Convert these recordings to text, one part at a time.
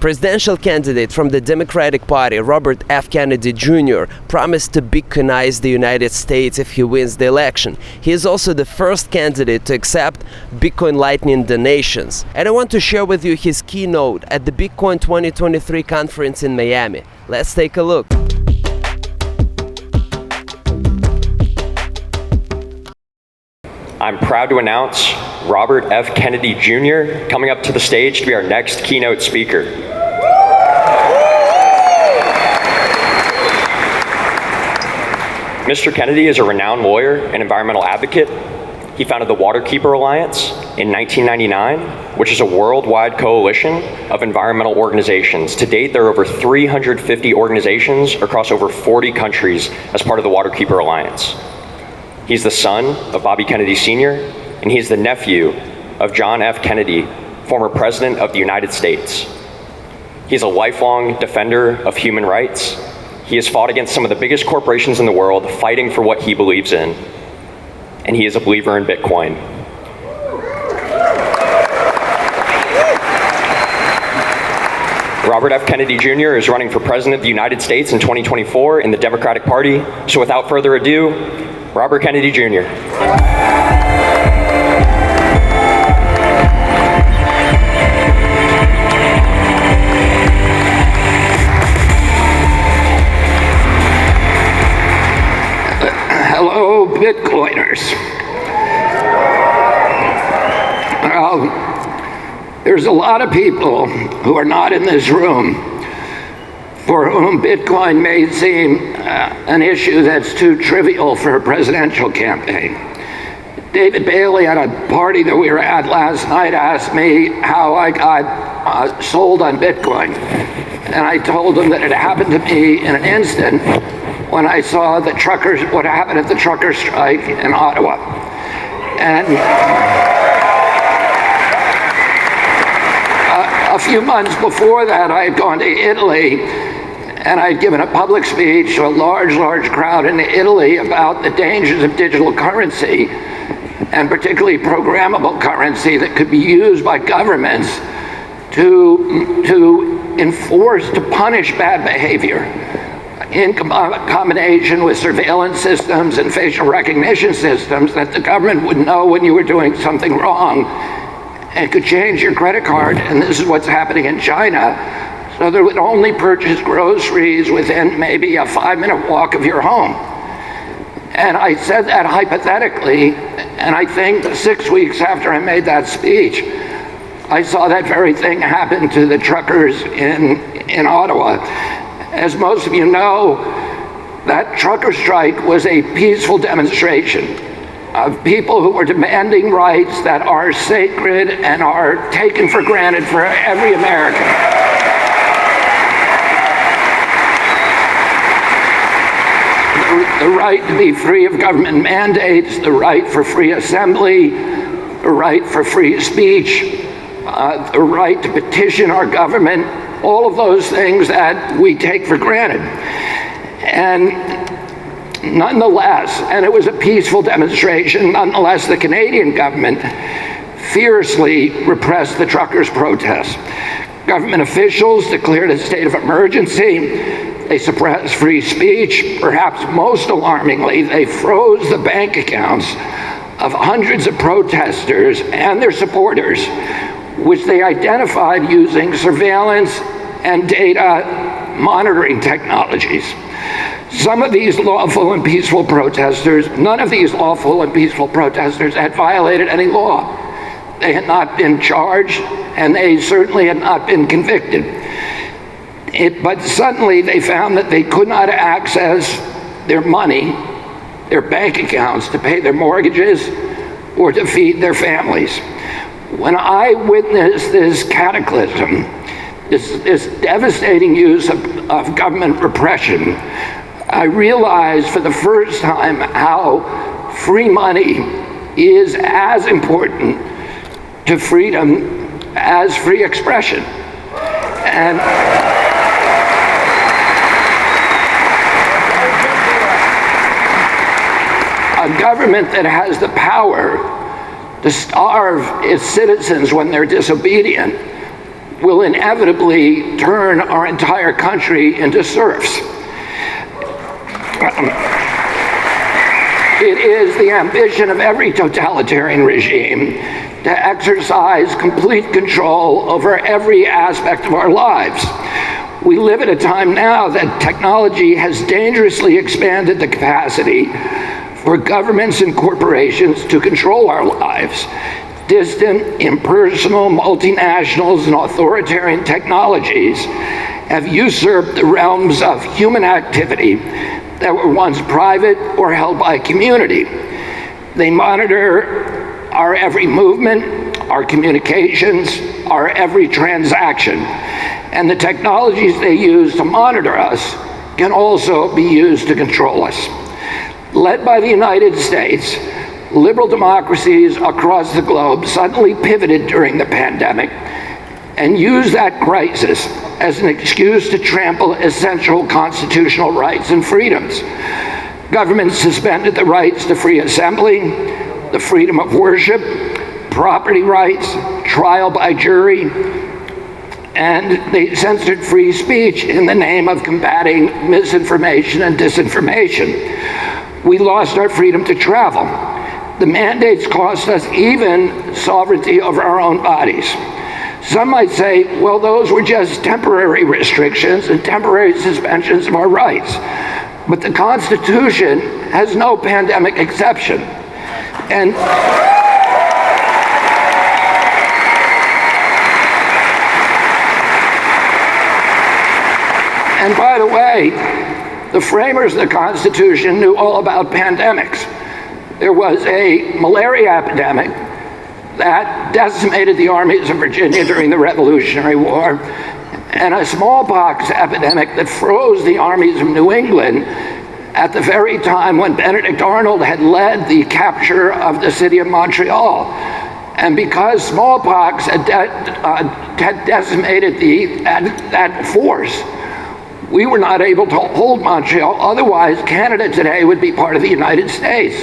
Presidential candidate from the Democratic Party, Robert F. Kennedy Jr., promised to Bitcoinize the United States if he wins the election. He is also the first candidate to accept Bitcoin Lightning donations. And I want to share with you his keynote at the Bitcoin 2023 conference in Miami. Let's take a look. I'm proud to announce Robert F. Kennedy Jr. coming up to the stage to be our next keynote speaker. Mr. Kennedy is a renowned lawyer and environmental advocate. He founded the Waterkeeper Alliance in 1999, which is a worldwide coalition of environmental organizations. To date, there are over 350 organizations across over 40 countries as part of the Waterkeeper Alliance. He's the son of Bobby Kennedy Sr., and he's the nephew of John F. Kennedy, former President of the United States. He's a lifelong defender of human rights. He has fought against some of the biggest corporations in the world, fighting for what he believes in. And he is a believer in Bitcoin. Robert F. Kennedy Jr. is running for President of the United States in 2024 in the Democratic Party. So without further ado, Robert Kennedy Jr. Hello, Bitcoiners. Well, there's a lot of people who are not in this room for whom Bitcoin may seem an issue that's too trivial for a presidential campaign. David Bailey at a party that we were at last night asked me how I got sold on Bitcoin. And I told him that it happened to me in an instant when I saw the truckers, what happened at the trucker strike in Ottawa. And a few months before that, I had gone to Italy, and I'd given a public speech to a large crowd in Italy about the dangers of digital currency, and particularly programmable currency that could be used by governments to enforce, to punish bad behavior in combination with surveillance systems and facial recognition systems that the government would know when you were doing something wrong and could change your credit card. And this is what's happening in China. So they would only purchase groceries within maybe a 5-minute walk of your home. And I said that hypothetically, and I think 6 weeks after I made that speech, I saw that very thing happen to the truckers in Ottawa. As most of you know, that trucker strike was a peaceful demonstration of people who were demanding rights that are sacred and are taken for granted for every American. The right to be free of government mandates, the right for free assembly, the right for free speech, the right to petition our government, all of those things that we take for granted. And nonetheless, and it was a peaceful demonstration, nonetheless the Canadian government fiercely repressed the truckers' protests. Government officials declared a state of emergency. They suppressed free speech. Perhaps most alarmingly, they froze the bank accounts of hundreds of protesters and their supporters, which they identified using surveillance and data monitoring technologies. Some of these lawful and peaceful protesters, none of these lawful and peaceful protesters had violated any law. They had not been charged, and they certainly had not been convicted. But suddenly they found that they could not access their money, their bank accounts, to pay their mortgages or to feed their families. When I witnessed this cataclysm, this devastating use of government repression, I realized for the first time how free money is as important to freedom as free expression. And a government that has the power to starve its citizens when they're disobedient will inevitably turn our entire country into serfs. It is the ambition of every totalitarian regime to exercise complete control over every aspect of our lives. We live at a time now that technology has dangerously expanded the capacity for governments and corporations to control our lives. Distant, impersonal, multinationals and authoritarian technologies have usurped the realms of human activity that were once private or held by a community. They monitor our every movement, our communications, our every transaction. And the technologies they use to monitor us can also be used to control us. Led by the United States, liberal democracies across the globe suddenly pivoted during the pandemic and used that crisis as an excuse to trample essential constitutional rights and freedoms. Governments suspended the rights to free assembly, the freedom of worship, property rights, trial by jury, and they censored free speech in the name of combating misinformation and disinformation. We lost our freedom to travel. The mandates cost us even sovereignty over our own bodies. Some might say, well, those were just temporary restrictions and temporary suspensions of our rights. But the Constitution has no pandemic exception. And by the way, the framers of the Constitution knew all about pandemics. There was a malaria epidemic that decimated the armies of Virginia during the Revolutionary War, and a smallpox epidemic that froze the armies of New England at the very time when Benedict Arnold had led the capture of the city of Montreal. And because smallpox had decimated that force, we were not able to hold Montreal. Otherwise, Canada today would be part of the United States.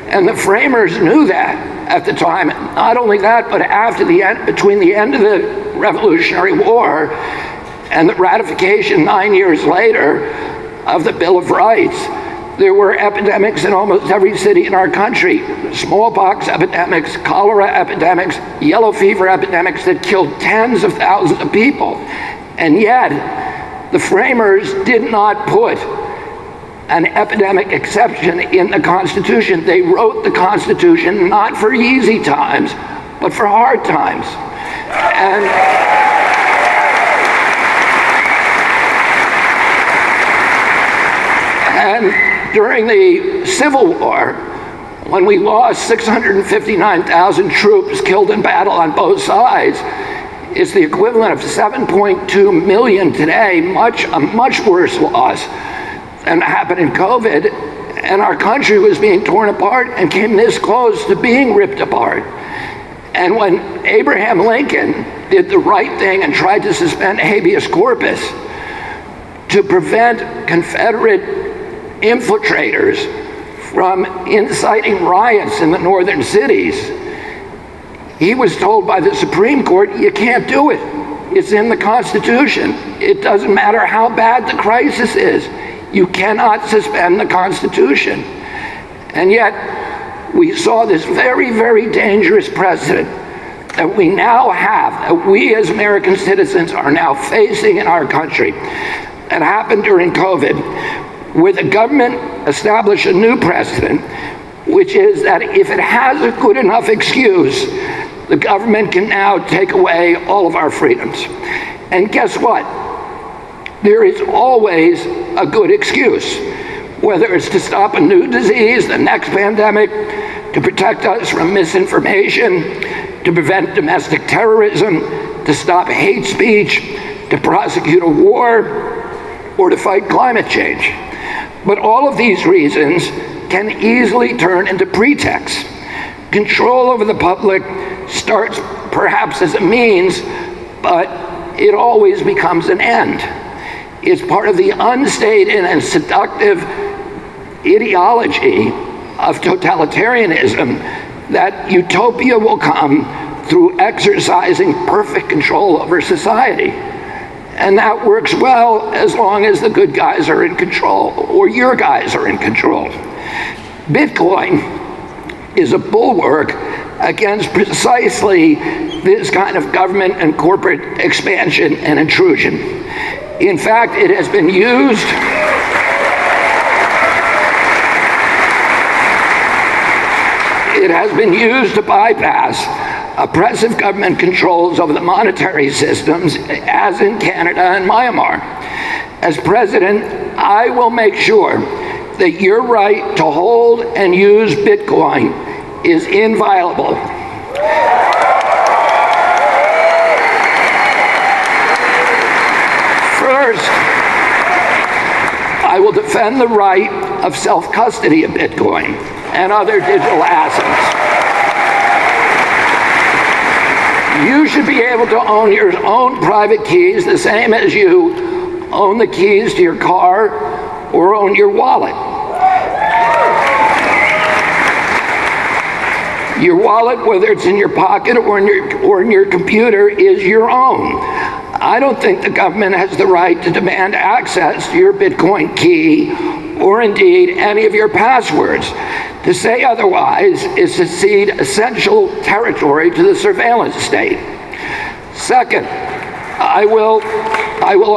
And the framers knew that at the time. Not only that, but after the end, between the end of the Revolutionary War and the ratification 9 years later of the Bill of Rights, there were epidemics in almost every city in our country. Smallpox epidemics, cholera epidemics, yellow fever epidemics that killed tens of thousands of people. And yet, the framers did not put an epidemic exception in the Constitution. They wrote the Constitution not for easy times, but for hard times. And during the Civil War, when we lost 659,000 troops killed in battle on both sides, it's the equivalent of 7.2 million today, a much worse loss than happened in COVID, and our country was being torn apart and came this close to being ripped apart. And when Abraham Lincoln did the right thing and tried to suspend habeas corpus to prevent Confederate infiltrators from inciting riots in the northern cities, he was told by the Supreme Court, you can't do it. It's in the Constitution. It doesn't matter how bad the crisis is. You cannot suspend the Constitution. And yet, we saw this very, very dangerous precedent that we now have, that we as American citizens are now facing in our country, that happened during COVID, where the government established a new precedent, which is that if it has a good enough excuse, the government can now take away all of our freedoms. And guess what? There is always a good excuse, whether it's to stop a new disease, the next pandemic, to protect us from misinformation, to prevent domestic terrorism, to stop hate speech, to prosecute a war, or to fight climate change. But all of these reasons can easily turn into pretexts. Control over the public starts perhaps as a means, but it always becomes an end. It's part of the unstated and seductive ideology of totalitarianism that utopia will come through exercising perfect control over society. And that works well as long as the good guys are in control, or your guys are in control. Bitcoin is a bulwark against precisely this kind of government and corporate expansion and intrusion. In fact, it has been used to bypass oppressive government controls over the monetary systems, as in Canada and Myanmar. As president, I will make sure that your right to hold and use Bitcoin is inviolable. First, I will defend the right of self-custody of Bitcoin and other digital assets. You should be able to own your own private keys the same as you own the keys to your car or own your wallet. Your wallet, whether it's in your pocket or in your computer, is your own. I don't think the government has the right to demand access to your Bitcoin key or indeed any of your passwords. To say otherwise is to cede essential territory to the surveillance state. Second, I will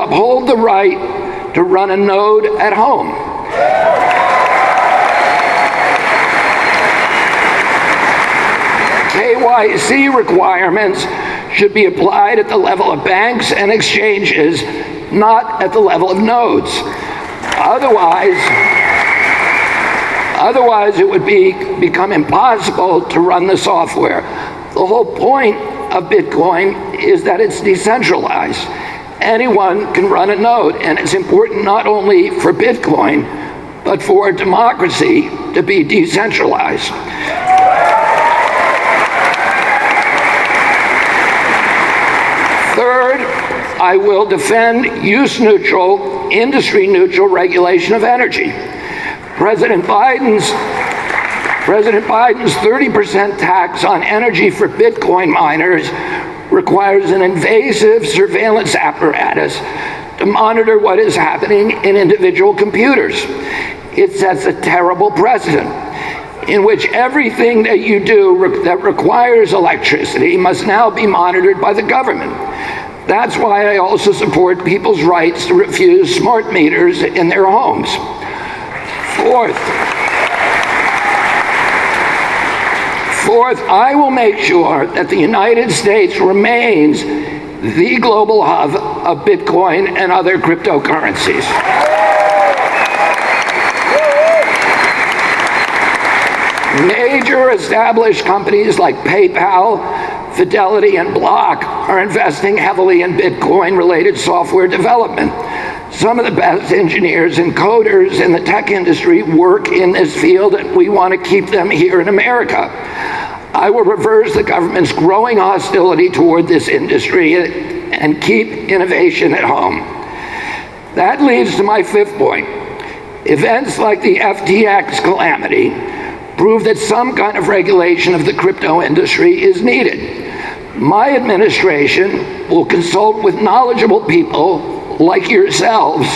uphold the right to run a node at home. KYC requirements should be applied at the level of banks and exchanges, not at the level of nodes. Otherwise it would become impossible to run the software. The whole point of Bitcoin is that it's decentralized. Anyone can run a node, and it's important not only for Bitcoin, but for democracy to be decentralized. Third, I will defend use-neutral, industry-neutral regulation of energy. President Biden's 30% tax on energy for Bitcoin miners requires an invasive surveillance apparatus to monitor what is happening in individual computers. It sets a terrible precedent in which everything that you do that requires electricity must now be monitored by the government. That's why I also support people's rights to refuse smart meters in their homes. Fourth, I will make sure that the United States remains the global hub of Bitcoin and other cryptocurrencies. Major established companies like PayPal, Fidelity, and Block are investing heavily in Bitcoin-related software development. Some of the best engineers and coders in the tech industry work in this field, and we want to keep them here in America. I will reverse the government's growing hostility toward this industry and keep innovation at home. That leads to my fifth point. Events like the FTX calamity prove that some kind of regulation of the crypto industry is needed. My administration will consult with knowledgeable people like yourselves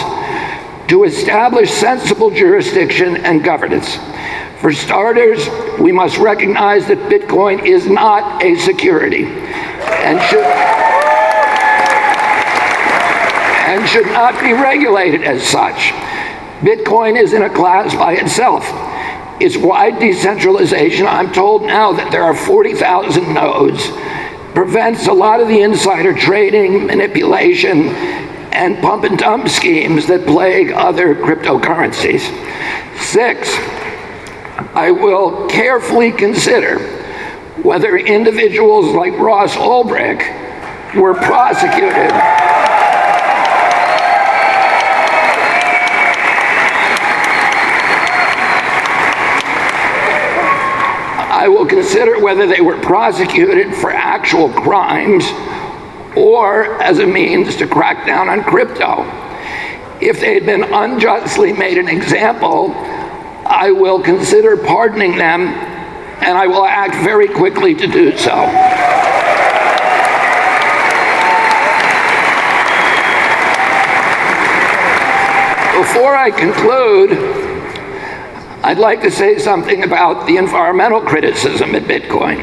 to establish sensible jurisdiction and governance. For starters, we must recognize that Bitcoin is not a security and should not be regulated as such. Bitcoin is in a class by itself. Its wide decentralization, I'm told now that there are 40,000 nodes, prevents a lot of the insider trading, manipulation, and pump and dump schemes that plague other cryptocurrencies. Six, I will carefully consider whether individuals like Ross Ulbricht were prosecuted for actual crimes or as a means to crack down on crypto. If they had been unjustly made an example, I will consider pardoning them, and I will act very quickly to do so. Before I conclude, I'd like to say something about the environmental criticism at Bitcoin.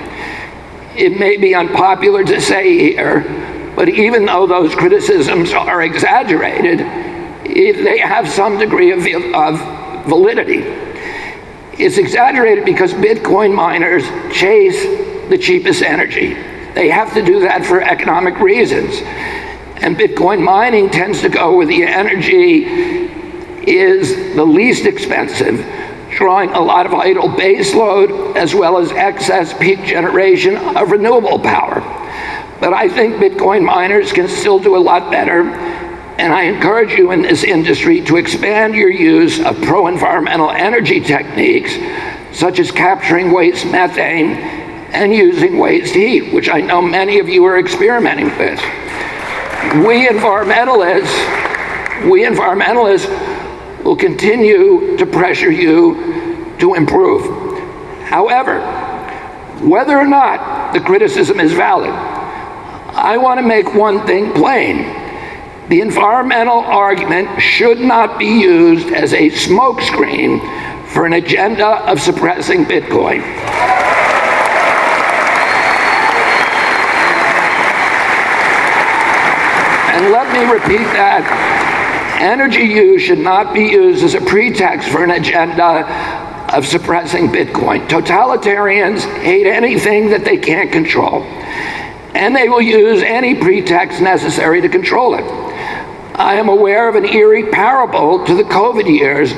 It may be unpopular to say here, but even though those criticisms are exaggerated, they have some degree of validity. It's exaggerated because Bitcoin miners chase the cheapest energy. They have to do that for economic reasons. And Bitcoin mining tends to go where the energy is the least expensive, drawing a lot of idle base load as well as excess peak generation of renewable power. But I think Bitcoin miners can still do a lot better, and I encourage you in this industry to expand your use of pro-environmental energy techniques, such as capturing waste methane and using waste heat, which I know many of you are experimenting with. We environmentalists will continue to pressure you to improve. However, whether or not the criticism is valid, I want to make one thing plain. The environmental argument should not be used as a smokescreen for an agenda of suppressing Bitcoin. And let me repeat that. Energy use should not be used as a pretext for an agenda of suppressing Bitcoin. Totalitarians hate anything that they can't control, and they will use any pretext necessary to control it. I am aware of an eerie parable to the COVID years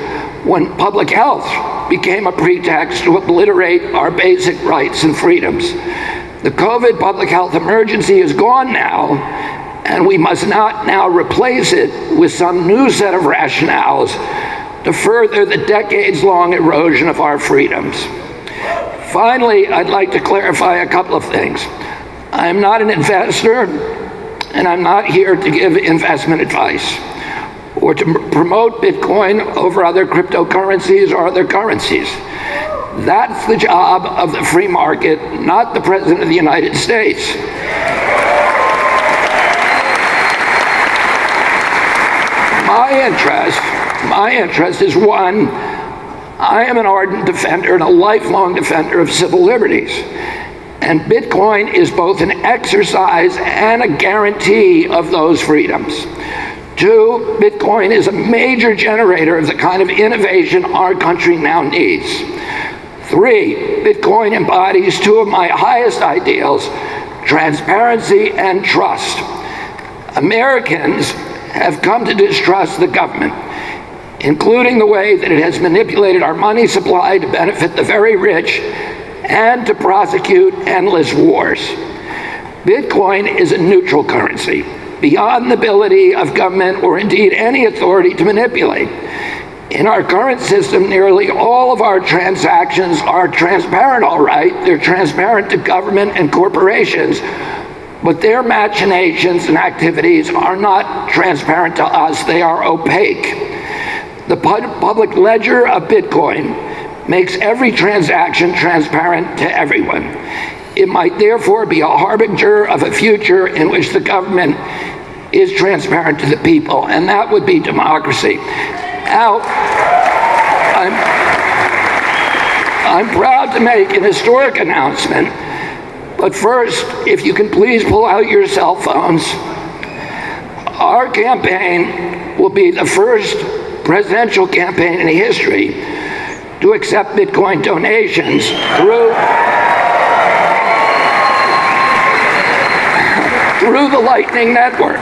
when public health became a pretext to obliterate our basic rights and freedoms. The COVID public health emergency is gone now, and we must not now replace it with some new set of rationales to further the decades-long erosion of our freedoms. Finally, I'd like to clarify a couple of things. I'm not an investor, and I'm not here to give investment advice or to promote Bitcoin over other cryptocurrencies or other currencies. That's the job of the free market, not the President of the United States. My interest is one, I am an ardent defender and a lifelong defender of civil liberties. And Bitcoin is both an exercise and a guarantee of those freedoms. Two, Bitcoin is a major generator of the kind of innovation our country now needs. Three, Bitcoin embodies two of my highest ideals, transparency and trust. Americans have come to distrust the government, including the way that it has manipulated our money supply to benefit the very rich and to prosecute endless wars. Bitcoin is a neutral currency, beyond the ability of government or indeed any authority to manipulate. In our current system, nearly all of our transactions are transparent, all right. They're transparent to government and corporations, but their machinations and activities are not transparent to us, they are opaque. The public ledger of Bitcoin makes every transaction transparent to everyone. It might therefore be a harbinger of a future in which the government is transparent to the people, and that would be democracy. Now, I'm proud to make an historic announcement. But first, if you can please pull out your cell phones. Our campaign will be the first presidential campaign in history to accept Bitcoin donations through the Lightning Network.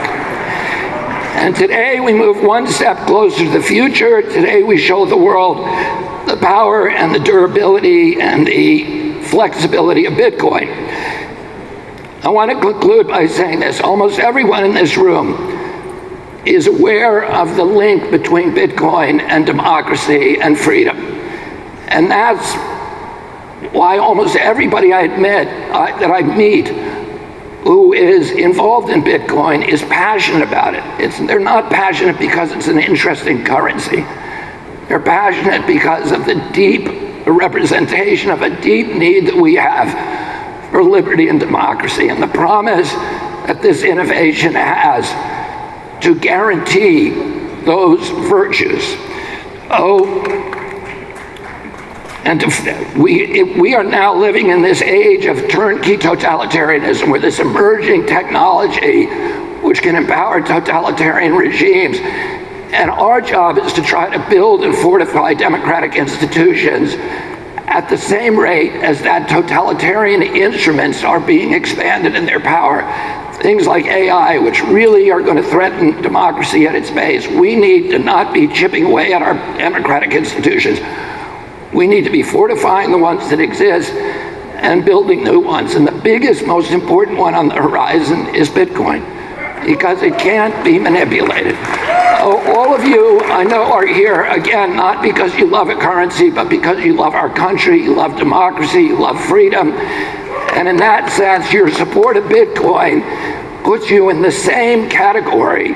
And today we move one step closer to the future. Today we show the world the power and the durability and the flexibility of Bitcoin. I want to conclude by saying this. Almost everyone in this room is aware of the link between Bitcoin and democracy and freedom. And that's why almost everybody that I meet who is involved in Bitcoin is passionate about it. They're not passionate because it's an interesting currency. They're passionate because of the deep representation of a deep need that we have for liberty and democracy, and the promise that this innovation has to guarantee those virtues. Oh, and we are now living in this age of turnkey totalitarianism, where this emerging technology which can empower totalitarian regimes. And our job is to try to build and fortify democratic institutions at the same rate as that totalitarian instruments are being expanded in their power. Things like AI, which really are going to threaten democracy at its base. We need to not be chipping away at our democratic institutions. We need to be fortifying the ones that exist and building new ones. And the biggest, most important one on the horizon is Bitcoin, because it can't be manipulated. All of you, I know, are here, again, not because you love a currency, but because you love our country, you love democracy, you love freedom. And in that sense, your support of Bitcoin puts you in the same category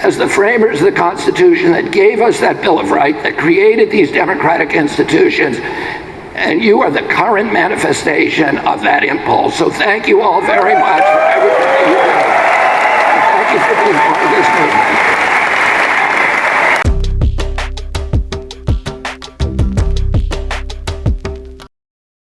as the framers of the Constitution that gave us that Bill of Rights, that created these democratic institutions. And you are the current manifestation of that impulse. So thank you all very much for everything that you do. Thank you for being part